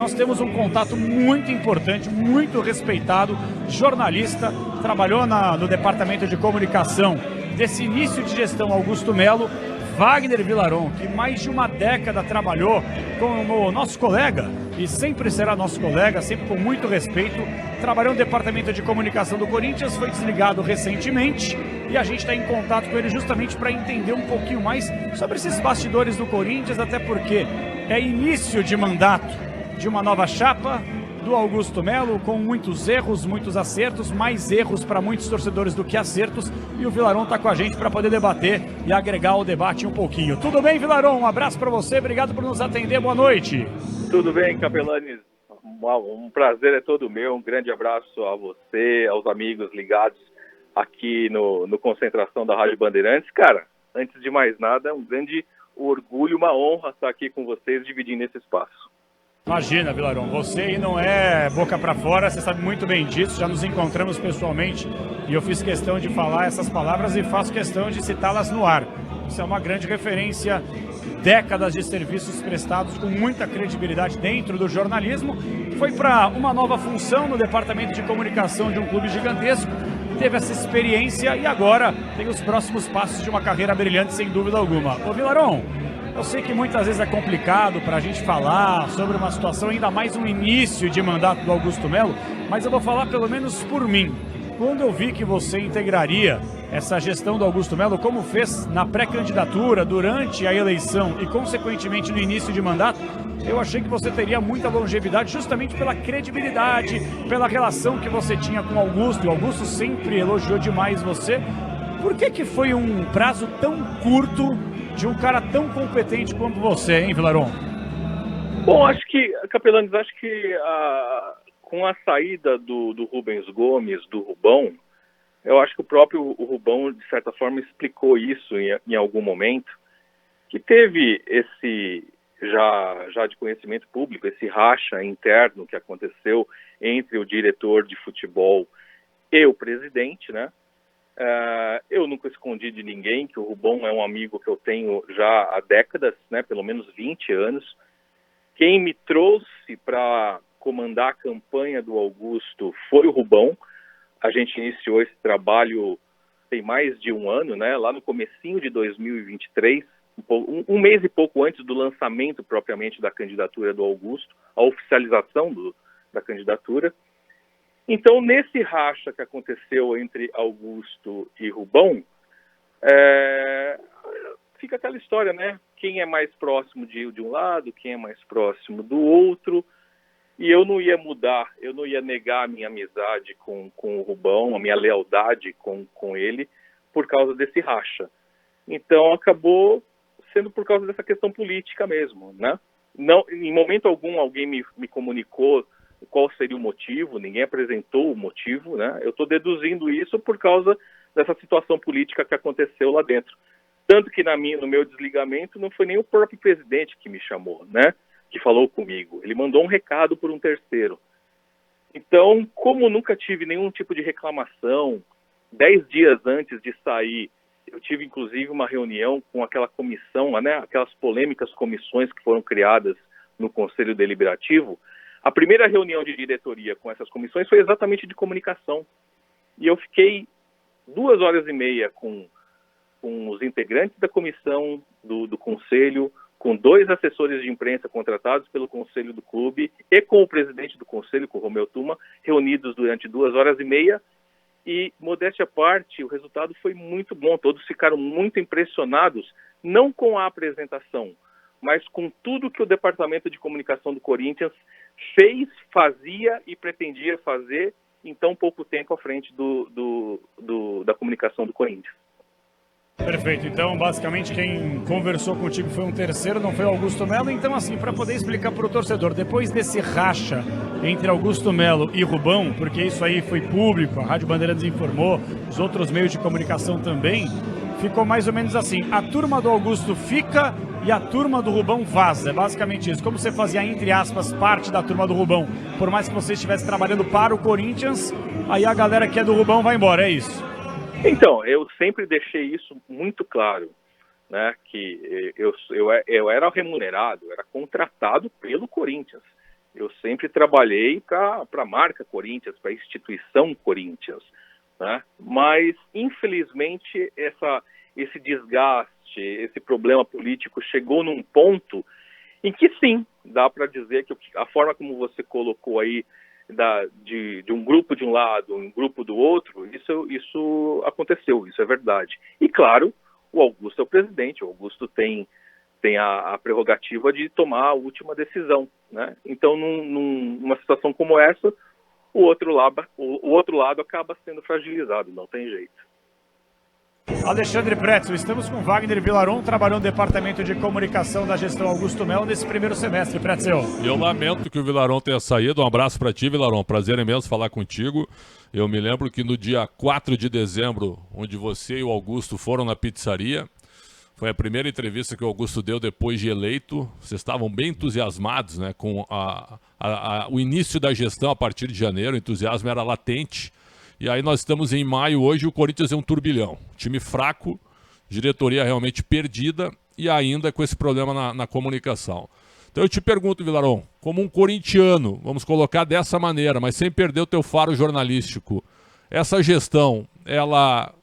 Nós temos um contato muito importante, muito respeitado, jornalista, trabalhou no departamento de comunicação desse início de gestão Augusto Melo, Wagner Villaron, que mais de uma década trabalhou como nosso colega e sempre será nosso colega, sempre com muito respeito. Trabalhou no departamento de comunicação do Corinthians, foi desligado recentemente e a gente está em contato com ele justamente para entender um pouquinho mais sobre esses bastidores do Corinthians, até porque é início de mandato de uma nova chapa do Augusto Melo, com muitos erros, muitos acertos, mais erros para muitos torcedores do que acertos, e o Villaron está com a gente para poder debater e agregar ao debate um pouquinho. Tudo bem, Villaron? Um abraço para você, obrigado por nos atender, boa noite. Tudo bem, Capelanes? Um prazer é todo meu, um grande abraço a você, aos amigos ligados aqui no Concentração da Rádio Bandeirantes. Cara, antes de mais nada, um grande orgulho, uma honra estar aqui com vocês, dividindo esse espaço. Imagina, Villaron, você aí não é boca para fora, você sabe muito bem disso, já nos encontramos pessoalmente e eu fiz questão de falar essas palavras e faço questão de citá-las no ar. Isso é uma grande referência, décadas de serviços prestados com muita credibilidade dentro do jornalismo, foi para uma nova função no departamento de comunicação de um clube gigantesco, teve essa experiência e agora tem os próximos passos de uma carreira brilhante, sem dúvida alguma. Ô Villaron, eu sei que muitas vezes é complicado para a gente falar sobre uma situação, ainda mais um início de mandato do Augusto Melo, mas eu vou falar pelo menos por mim. Quando eu vi que você integraria essa gestão do Augusto Melo, como fez na pré-candidatura, durante a eleição e consequentemente no início de mandato, eu achei que você teria muita longevidade justamente pela credibilidade, pela relação que você tinha com o Augusto, e o Augusto sempre elogiou demais você. Por que foi um prazo tão curto de um cara tão competente quanto você, hein, Villaron? Bom, acho que, Capelanes, com a saída do Rubens Gomes, do Rubão, eu acho que o próprio Rubão, de certa forma, explicou isso em algum momento, que teve esse, já de conhecimento público, esse racha interno que aconteceu entre o diretor de futebol e o presidente, né? Eu nunca escondi de ninguém que o Rubão é um amigo que eu tenho já há décadas, né, pelo menos 20 anos. Quem me trouxe para comandar a campanha do Augusto foi o Rubão. A gente iniciou esse trabalho tem mais de um ano, né, lá no comecinho de 2023, um mês e pouco antes do lançamento propriamente da candidatura do Augusto, a oficialização da candidatura. Então, nesse racha que aconteceu entre Augusto e Rubão, fica aquela história, né? Quem é mais próximo de um lado, quem é mais próximo do outro. E eu não ia mudar, eu não ia negar a minha amizade com o Rubão, a minha lealdade com ele, por causa desse racha. Então, acabou sendo por causa dessa questão política mesmo, né? Não, em momento algum, alguém me comunicou qual seria o motivo, ninguém apresentou o motivo, né? Eu estou deduzindo isso por causa dessa situação política que aconteceu lá dentro. Tanto que no meu desligamento não foi nem o próprio presidente que me chamou, né? Que falou comigo. Ele mandou um recado por um terceiro. Então, como nunca tive nenhum tipo de reclamação, 10 dias antes de sair, eu tive inclusive uma reunião com aquela comissão, né? Aquelas polêmicas comissões que foram criadas no Conselho Deliberativo. A primeira reunião de diretoria com essas comissões foi exatamente de comunicação. E eu fiquei 2h30 com os integrantes da comissão do conselho, com 2 assessores de imprensa contratados pelo conselho do clube e com o presidente do conselho, com o Romeu Tuma, reunidos durante 2h30. E, modéstia à parte, o resultado foi muito bom. Todos ficaram muito impressionados, não com a apresentação, mas com tudo que o departamento de comunicação do Corinthians fez, fazia e pretendia fazer em tão pouco tempo à frente da comunicação do Corinthians. Perfeito, então basicamente quem conversou contigo foi um terceiro, não foi o Augusto Melo. Então assim, para poder explicar para o torcedor, depois desse racha entre Augusto Melo e Rubão, porque isso aí foi público, a Rádio Bandeirantes informou, os outros meios de comunicação também, ficou mais ou menos assim, a turma do Augusto fica e a turma do Rubão vaza, é basicamente isso. Como você fazia, entre aspas, parte da turma do Rubão, por mais que você estivesse trabalhando para o Corinthians, aí a galera que é do Rubão vai embora, é isso? Então, eu sempre deixei isso muito claro, né, que eu era remunerado, era contratado pelo Corinthians. Eu sempre trabalhei para a marca Corinthians, para a instituição Corinthians, né? Mas, infelizmente, esse desgaste, esse problema político chegou num ponto em que, sim, dá para dizer que a forma como você colocou aí, de um grupo de um lado, um grupo do outro, isso aconteceu, isso é verdade. E, claro, o Augusto é o presidente, o Augusto tem a prerrogativa de tomar a última decisão, né? Então, numa situação como essa, o outro lado acaba sendo fragilizado, não tem jeito. Alexandre Pretzel, estamos com Wagner Villaron, trabalhou no Departamento de Comunicação da Gestão Augusto Melo nesse primeiro semestre, Pretzel. Eu lamento que o Villaron tenha saído. Um abraço para ti, Villaron. Prazer imenso falar contigo. Eu me lembro que no dia 4 de dezembro, onde você e o Augusto foram na pizzaria, foi a primeira entrevista que o Augusto deu depois de eleito. Vocês estavam bem entusiasmados, né, com o início da gestão a partir de janeiro. O entusiasmo era latente. E aí nós estamos em maio hoje e o Corinthians é um turbilhão. Time fraco, diretoria realmente perdida e ainda com esse problema na comunicação. Então eu te pergunto, Villaron, como um corintiano, vamos colocar dessa maneira, mas sem perder o teu faro jornalístico, essa gestão, ela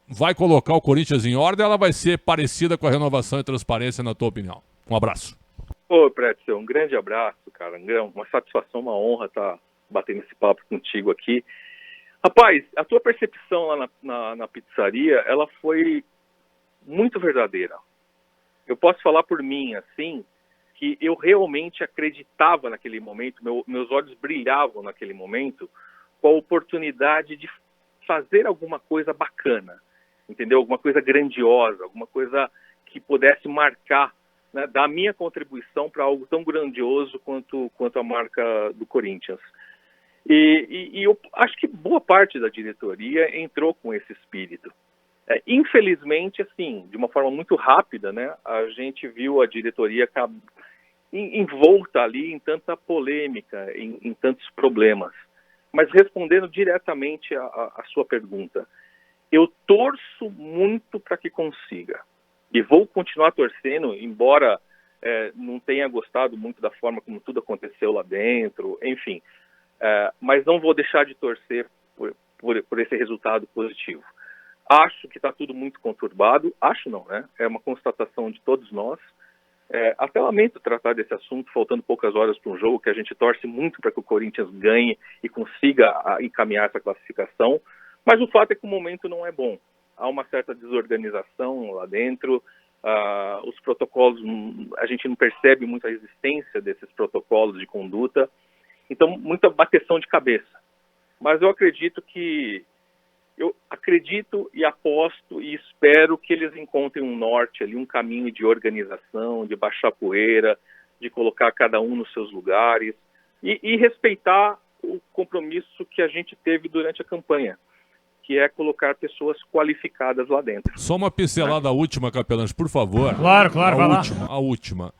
vai colocar o Corinthians em ordem ou ela vai ser parecida com a renovação e transparência, na tua opinião? Um abraço. Ô, Pretzel, um grande abraço, cara. Uma satisfação, uma honra estar batendo esse papo contigo aqui. Rapaz, a tua percepção lá na pizzaria, ela foi muito verdadeira. Eu posso falar por mim, assim, que eu realmente acreditava naquele momento, meus olhos brilhavam naquele momento, com a oportunidade de fazer alguma coisa bacana, entendeu? Alguma coisa grandiosa, alguma coisa que pudesse marcar, né, dar a minha contribuição para algo tão grandioso quanto a marca do Corinthians. E eu acho que boa parte da diretoria entrou com esse espírito. Infelizmente, assim, de uma forma muito rápida, né, a gente viu a diretoria envolta ali em tanta polêmica, em tantos problemas. Mas respondendo diretamente a sua pergunta, eu torço muito para que consiga. E vou continuar torcendo, embora não tenha gostado muito da forma como tudo aconteceu lá dentro, enfim. Mas não vou deixar de torcer por esse resultado positivo. Acho que está tudo muito conturbado, acho não, né? É uma constatação de todos nós. Até lamento tratar desse assunto, faltando poucas horas para um jogo, que a gente torce muito para que o Corinthians ganhe e consiga encaminhar essa classificação, mas o fato é que o momento não é bom. Há uma certa desorganização lá dentro, os protocolos, a gente não percebe muito a existência desses protocolos de conduta. Então, muita bateção de cabeça. Mas eu acredito e aposto e espero que eles encontrem um norte ali, um caminho de organização, de baixar poeira, de colocar cada um nos seus lugares e respeitar o compromisso que a gente teve durante a campanha, que é colocar pessoas qualificadas lá dentro. Só uma pincelada última, Capelães, por favor. Claro, vai lá. A última.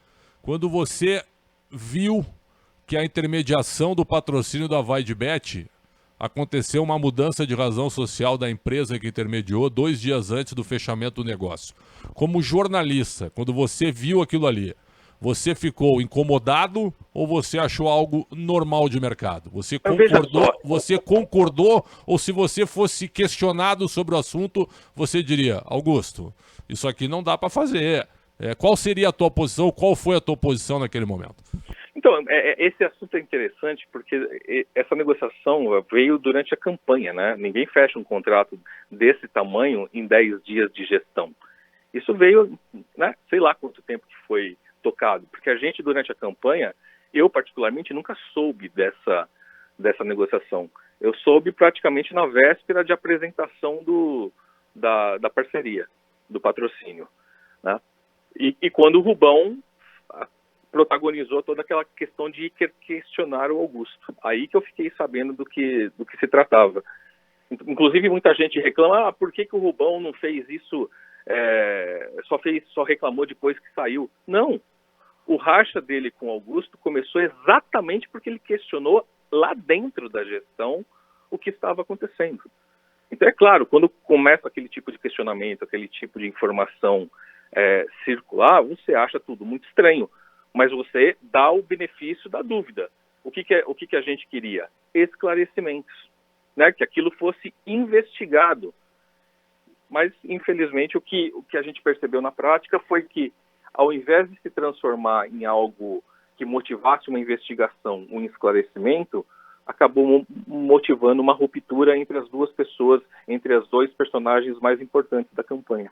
Quando você viu que a intermediação do patrocínio da VaideBet aconteceu uma mudança de razão social da empresa que intermediou 2 dias antes do fechamento do negócio. Como jornalista, quando você viu aquilo ali, você ficou incomodado ou você achou algo normal de mercado? Você concordou ou se você fosse questionado sobre o assunto, você diria, Augusto, isso aqui não dá para fazer. Qual seria a tua posição? Qual foi a tua posição naquele momento? Então, esse assunto é interessante porque essa negociação veio durante a campanha, né? Ninguém fecha um contrato desse tamanho em 10 dias de gestão. Isso veio, né, sei lá quanto tempo que foi tocado, porque a gente, durante a campanha, eu particularmente nunca soube dessa negociação. Eu soube praticamente na véspera de apresentação da parceria, do patrocínio, né? E quando o Rubão protagonizou toda aquela questão de questionar o Augusto. Aí que eu fiquei sabendo do que se tratava. Inclusive, muita gente reclama, por que o Rubão não fez isso, só reclamou depois que saiu. Não, o racha dele com o Augusto começou exatamente porque ele questionou lá dentro da gestão o que estava acontecendo. Então, é claro, quando começa aquele tipo de questionamento, aquele tipo de informação circular, você acha tudo muito estranho. Mas você dá o benefício da dúvida. o que a gente queria? Esclarecimentos, né? Que aquilo fosse investigado. Mas, infelizmente, o que a gente percebeu na prática foi que, ao invés de se transformar em algo que motivasse uma investigação, um esclarecimento, acabou motivando uma ruptura entre as duas pessoas, entre os dois personagens mais importantes da campanha.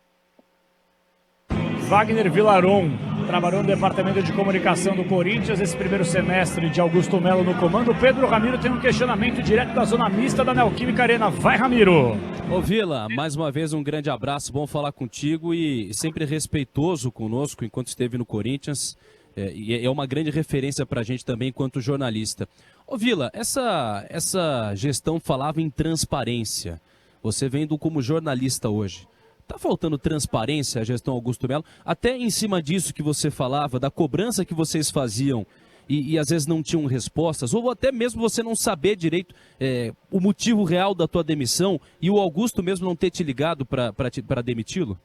Wagner Villaron trabalhou no Departamento de Comunicação do Corinthians esse primeiro semestre de Augusto Melo no comando. Pedro Ramiro tem um questionamento direto da zona mista da Neoquímica Arena. Vai, Ramiro! Ô Vila, mais uma vez um grande abraço, bom falar contigo e sempre respeitoso conosco enquanto esteve no Corinthians. E é uma grande referência para a gente também enquanto jornalista. Ô Vila, essa gestão falava em transparência. Você vendo como jornalista hoje. Tá faltando transparência a gestão Augusto Melo? Até em cima disso que você falava, da cobrança que vocês faziam e às vezes não tinham respostas, ou até mesmo você não saber direito o motivo real da tua demissão e o Augusto mesmo não ter te ligado para demiti-lo?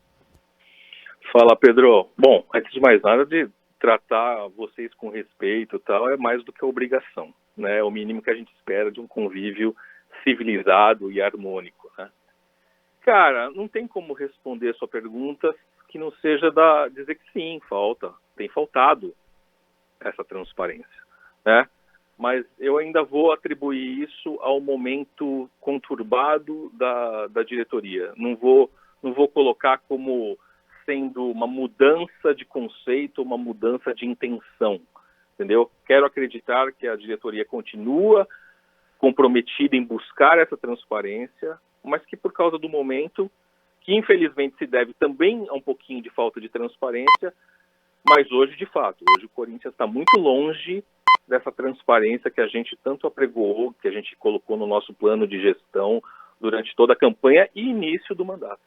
Fala, Pedro. Bom, antes de mais nada, de tratar vocês com respeito e tal, é mais do que obrigação, né? É o mínimo que a gente espera de um convívio civilizado e harmônico, né? Cara, não tem como responder a sua pergunta que não seja dizer que sim, tem faltado essa transparência, né? Mas eu ainda vou atribuir isso ao momento conturbado da diretoria. Não vou colocar como sendo uma mudança de conceito, uma mudança de intenção, entendeu? Quero acreditar que a diretoria continua comprometida em buscar essa transparência, mas que por causa do momento, que infelizmente se deve também a um pouquinho de falta de transparência, mas hoje, de fato, hoje o Corinthians está muito longe dessa transparência que a gente tanto apregoou, que a gente colocou no nosso plano de gestão durante toda a campanha e início do mandato.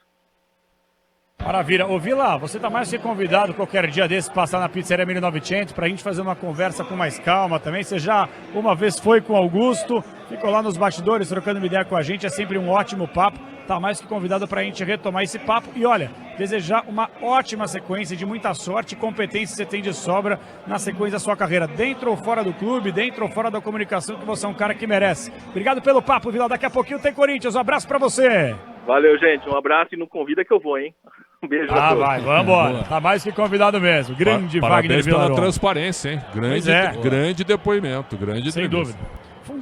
Maravilha. Ô Vila, você tá mais que convidado qualquer dia desse passar na Pizzaria 1900 pra gente fazer uma conversa com mais calma também. Você já uma vez foi com o Augusto, ficou lá nos bastidores trocando uma ideia com a gente, é sempre um ótimo papo. Tá mais que convidado pra gente retomar esse papo. E olha, desejar uma ótima sequência de muita sorte e competência que você tem de sobra na sequência da sua carreira, dentro ou fora do clube, dentro ou fora da comunicação, que você é um cara que merece. Obrigado pelo papo, Vila. Daqui a pouquinho tem Corinthians. Um abraço pra você. Valeu, gente. Um abraço e não convida que eu vou, hein? Um beijo a todos. Vai, vambora. Tá mais que convidado mesmo. Grande Wagner Parabéns Villaron. pela transparência, hein? Grande depoimento, grande Sem entrevista. dúvida.